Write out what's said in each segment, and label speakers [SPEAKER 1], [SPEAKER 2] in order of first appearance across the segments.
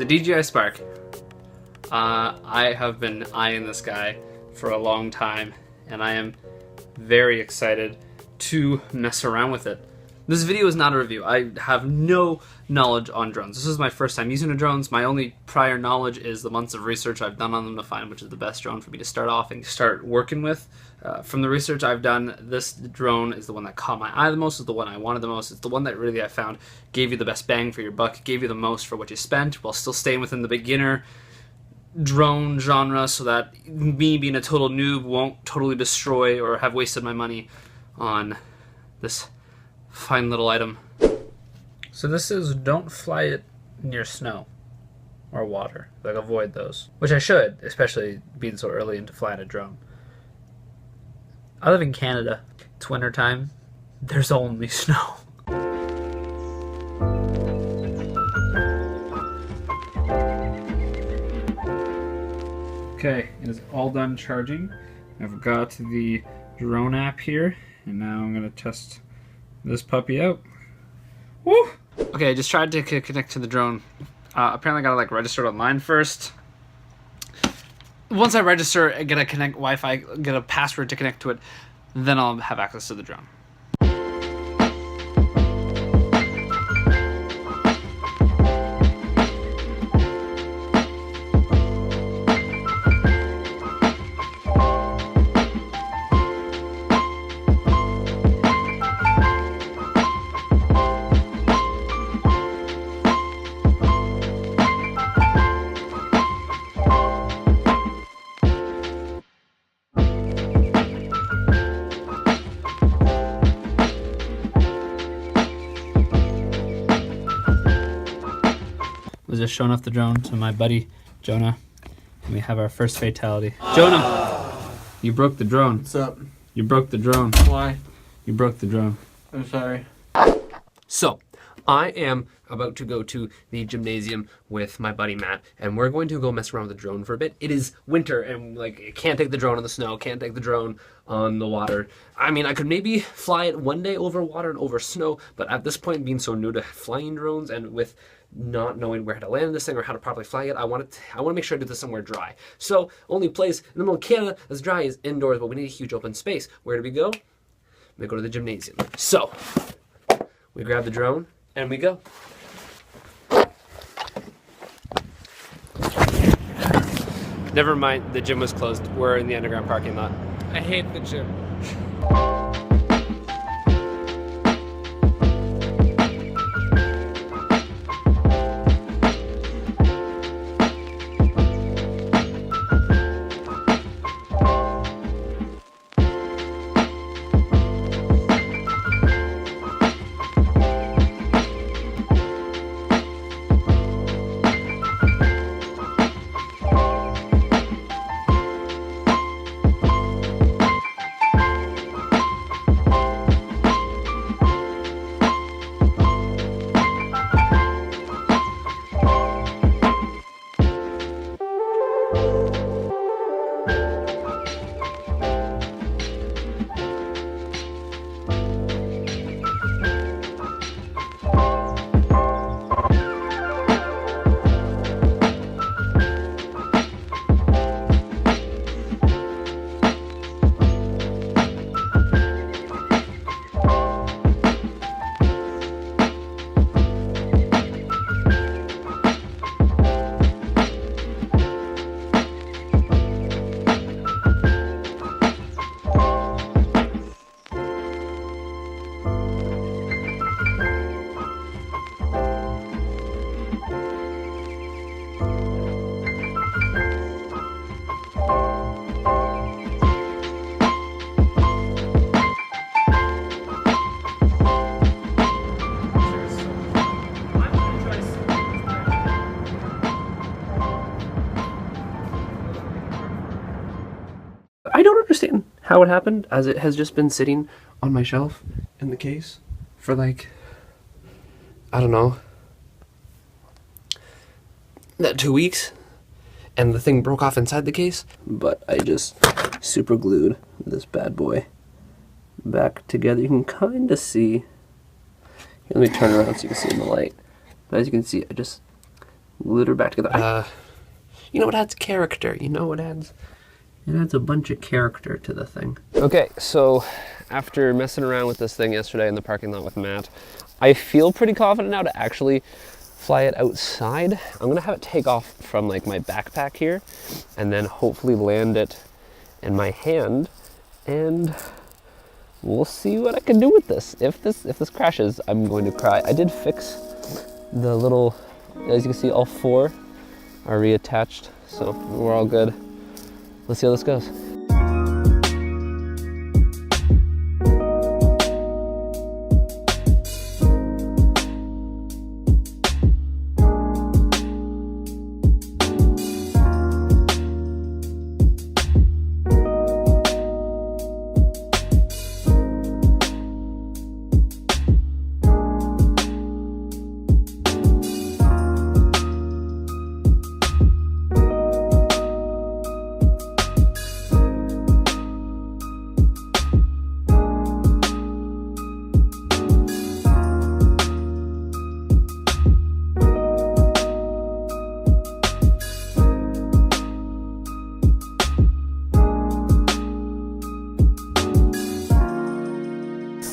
[SPEAKER 1] DJI Spark. I have been eyeing this guy for a long time, and I am very excited to mess around with it. This video is not a review. I have no knowledge on drones. This is my first time using the drones. My only prior knowledge is the months of research I've done on them to find which is the best drone for me to start off and start working with. From the research I've done, this drone is the one that caught my eye the most, is the one I wanted the most. It's the one that really I found gave you the best bang for your buck, gave you the most for what you spent, while still staying within the beginner drone genre, so that me being a total noob won't totally destroy or have wasted my money on this fine little item. So this is don't fly it near snow or water. Like, avoid those. Which I should, especially being so early into flying a drone. I live in Canada. It's winter time. There's only snow. Okay, it is all done charging. I've got the drone app here, and now I'm gonna test this puppy out. Woo! Okay, I just tried to connect to the drone. Apparently I gotta like register online first. Once I register, I gotta connect Wi-Fi, get a password to connect to it, then I'll have access to the drone. Was just showing off the drone to my buddy Jonah, and we have our first fatality. Jonah, you broke the drone.
[SPEAKER 2] What's up?
[SPEAKER 1] You broke the drone.
[SPEAKER 2] Why?
[SPEAKER 1] You broke the drone.
[SPEAKER 2] I'm sorry. So, I am about to go to the gymnasium with my buddy Matt, and we're going to go mess around with the drone for a bit. It is winter, and like, can't take the drone on the snow, can't take the drone on the water. I mean, I could maybe fly it one day over water and over snow, but at this point, being so new to flying drones and with not knowing where to land this thing or how to properly fly it, I want to make sure I do this somewhere dry. So, only place in the middle of Canada that's dry is indoors, but we need a huge open space. Where do we go? We go to the gymnasium. So, we grab the drone and we go. Never mind, the gym was closed. We're in the underground parking lot.
[SPEAKER 1] I hate the gym.
[SPEAKER 2] I don't understand how it happened, as it has just been sitting on my shelf in the case for like, I don't know, 2 weeks, and the thing broke off inside the case, but I just super glued this bad boy back together. You can kind of see, let me turn around so you can see in the light, but as you can see, I just glued her back together. You know what adds character? You know what adds? It adds a bunch of character to the thing. Okay, so after messing around with this thing yesterday in the parking lot with Matt, I feel pretty confident now to actually fly it outside. I'm gonna have it take off from like my backpack here and then hopefully land it in my hand, and we'll see what I can do with this. If this crashes, I'm going to cry. I did fix the little, as you can see, all 4 are reattached, so we're all good. Let's see how this goes.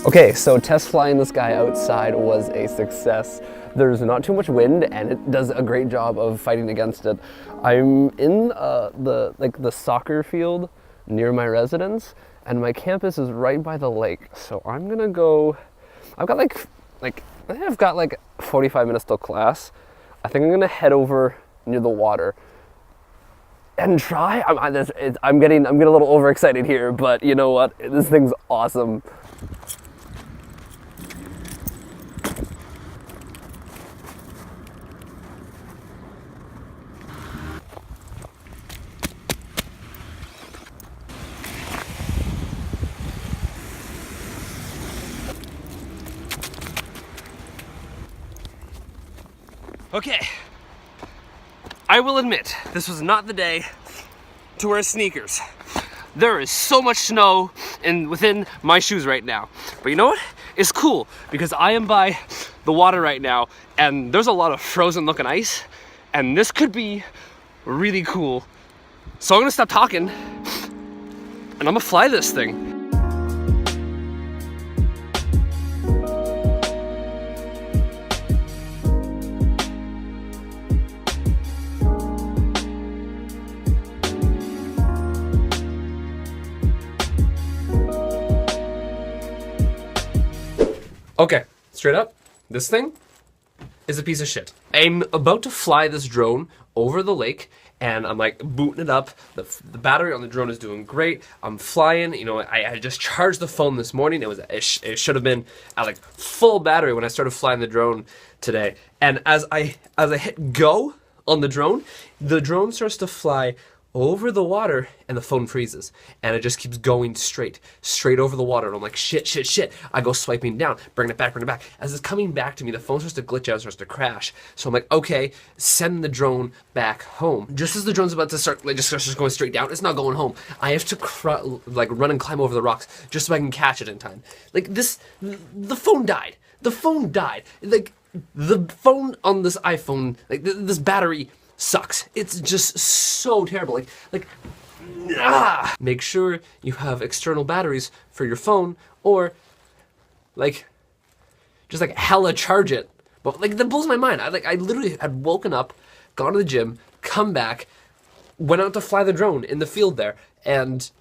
[SPEAKER 2] Okay, so test flying this guy outside was a success. There's not too much wind and it does a great job of fighting against it. I'm in the soccer field near my residence, and my campus is right by the lake. So I'm gonna go, I've got like 45 minutes till class. I think I'm gonna head over near the water and try. I'm getting a little overexcited here, but you know what? This thing's awesome. Okay, I will admit, this was not the day to wear sneakers. There is so much snow within my shoes right now. But you know what? It's cool because I am by the water right now and there's a lot of frozen looking ice, and this could be really cool. So I'm gonna stop talking and I'm gonna fly this thing. Okay, straight up, this thing is a piece of shit. I'm about to fly this drone over the lake, and I'm like booting it up. The battery on the drone is doing great. I'm flying. You know, I just charged the phone this morning. It should have been at like full battery when I started flying the drone today. And as I hit go on the drone starts to fly over the water and the phone freezes, and it just keeps going straight over the water, and I'm like, shit. I go swiping down, bring it back. As it's coming back to me, the phone starts to glitch out, starts to crash. So I'm like, okay, send the drone back home. Just as the drone's about to start, like, just starts going straight down, it's not going home. I have to run and climb over the rocks just so I can catch it in time. Like this, the phone died. Like the phone on this iPhone, like this battery sucks. It's just so terrible. Make sure you have external batteries for your phone, or just hella charge it. But that blows my mind. I literally had woken up, gone to the gym, come back, went out to fly the drone in the field there, and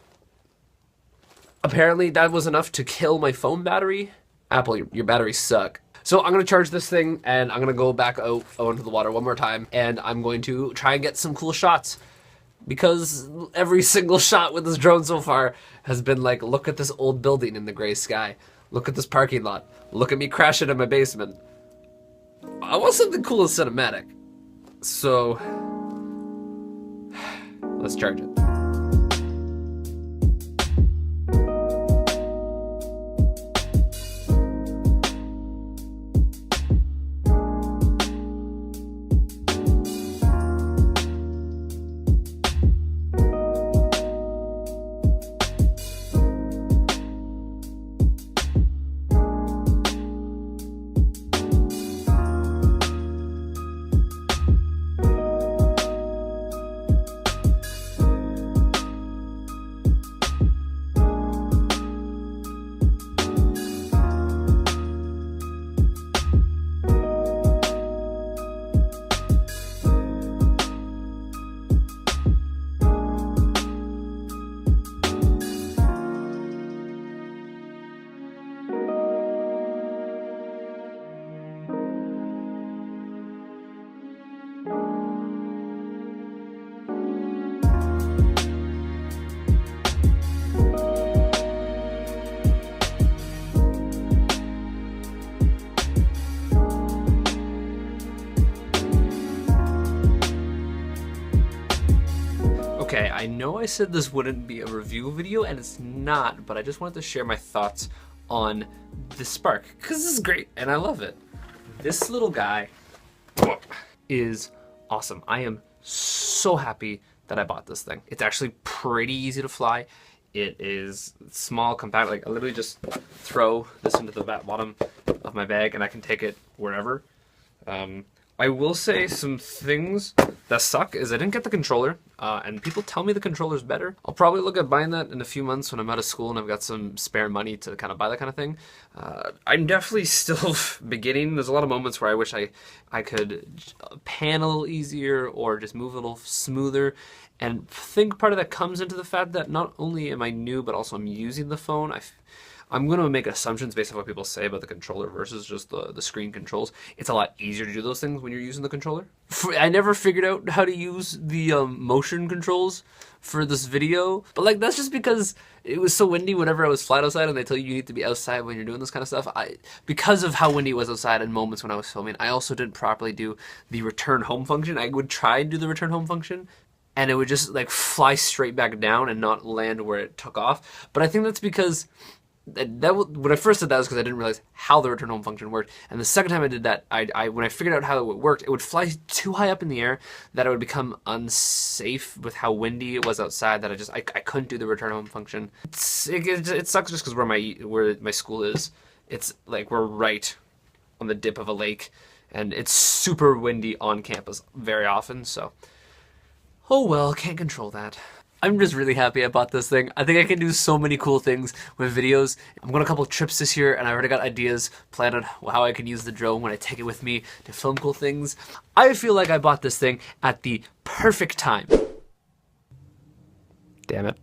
[SPEAKER 2] apparently that was enough to kill my phone battery. Apple, your batteries suck. So I'm gonna charge this thing and I'm gonna go back out onto the water one more time, and I'm going to try and get some cool shots, because every single shot with this drone so far has been like, look at this old building in the gray sky. Look at this parking lot. Look at me crashing in my basement. I want something cool and cinematic. So let's charge it. I know I said this wouldn't be a review video, and it's not, but I just wanted to share my thoughts on the Spark, because this is great, and I love it. This little guy is awesome. I am so happy that I bought this thing. It's actually pretty easy to fly. It is small, compact. Like, I literally just throw this into the bottom of my bag and I can take it wherever. I will say some things that suck is I didn't get the controller, and people tell me the controller's better. I'll probably look at buying that in a few months when I'm out of school and I've got some spare money to kind of buy that kind of thing. I'm definitely still beginning. There's a lot of moments where I wish I could pan a little easier or just move a little smoother. And I think part of that comes into the fact that not only am I new, but also I'm using the phone. I'm going to make assumptions based on what people say about the controller versus just the screen controls. It's a lot easier to do those things when you're using the controller. I never figured out how to use the motion controls for this video, but like that's just because it was so windy whenever I was flying outside, and they tell you need to be outside when you're doing this kind of stuff. Because of how windy it was outside in moments when I was filming, I also didn't properly do the return home function. I would try and do the return home function, and it would just like fly straight back down and not land where it took off. But I think that's because when I first did that was because I didn't realize how the return home function worked, and the second time I did that, when I figured out how it worked, it would fly too high up in the air that it would become unsafe with how windy it was outside. That I couldn't do the return home function. It sucks just because where my school is, it's like we're right on the dip of a lake, and it's super windy on campus very often. So, oh well, can't control that. I'm just really happy I bought this thing. I think I can do so many cool things with videos. I'm going on a couple trips this year, and I already got ideas planned on how I can use the drone when I take it with me to film cool things. I feel like I bought this thing at the perfect time. Damn it.